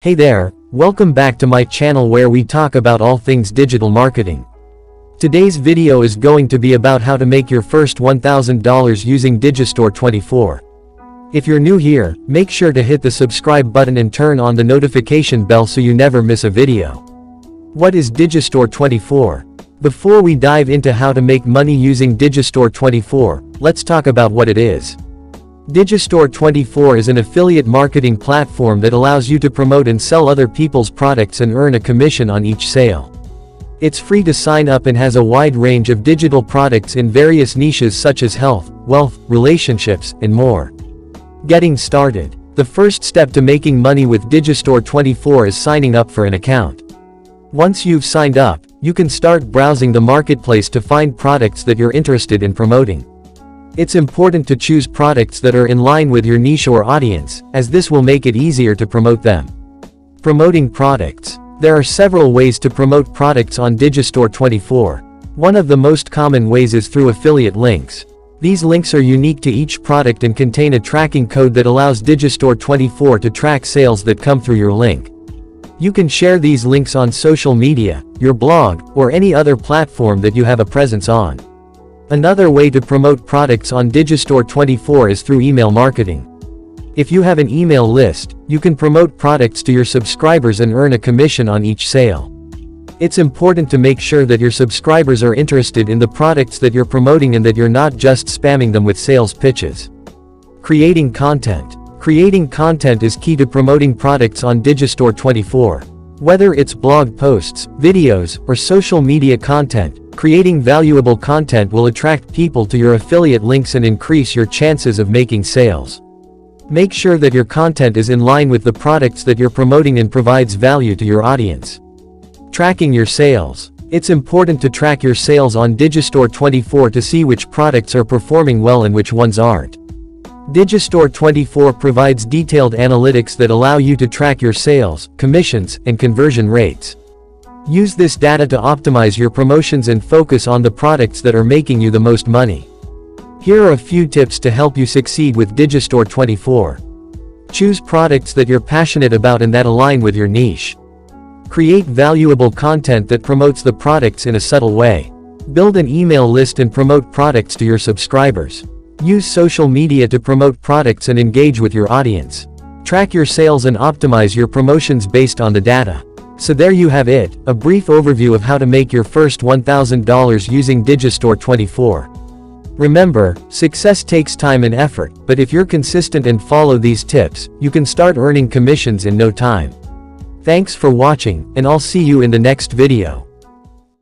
Hey there, welcome back to my channel where we talk about all things digital marketing. Today's video is going to be about how to make your first $1,000 using Digistore24. If you're new here, make sure to hit the subscribe button and turn on the notification bell so you never miss a video. What is Digistore24? Before we dive into how to make money using Digistore24, let's talk about what it is. Digistore24 is an affiliate marketing platform that allows you to promote and sell other people's products and earn a commission on each sale. It's free to sign up and has a wide range of digital products in various niches such as health, wealth, relationships, and more. Getting started. The first step to making money with Digistore24 is signing up for an account. Once you've signed up, you can start browsing the marketplace to find products that you're interested in promoting. It's important to choose products that are in line with your niche or audience, as this will make it easier to promote them. Promoting products. There are several ways to promote products on Digistore24. One of the most common ways is through affiliate links. These links are unique to each product and contain a tracking code that allows Digistore24 to track sales that come through your link. You can share these links on social media, your blog, or any other platform that you have a presence on. Another way to promote products on Digistore24 is through email marketing. If you have an email list, you can promote products to your subscribers and earn a commission on each sale. It's important to make sure that your subscribers are interested in the products that you're promoting and that you're not just spamming them with sales pitches. Creating content. Creating content is key to promoting products on Digistore24. Whether it's blog posts, videos, or social media content, creating valuable content will attract people to your affiliate links and increase your chances of making sales. Make sure that your content is in line with the products that you're promoting and provides value to your audience. Tracking your sales. It's important to track your sales on Digistore24 to see which products are performing well and which ones aren't. Digistore24 provides detailed analytics that allow you to track your sales, commissions, and conversion rates. Use this data to optimize your promotions and focus on the products that are making you the most money. Here are a few tips to help you succeed with Digistore24. Choose products that you're passionate about and that align with your niche. Create valuable content that promotes the products in a subtle way. Build an email list and promote products to your subscribers. Use social media to promote products and engage with your audience. Track your sales and optimize your promotions based on the data. So there you have it, a brief overview of how to make your first $1,000 using Digistore24. Remember, success takes time and effort, but if you're consistent and follow these tips, you can start earning commissions in no time. Thanks for watching, and I'll see you in the next video.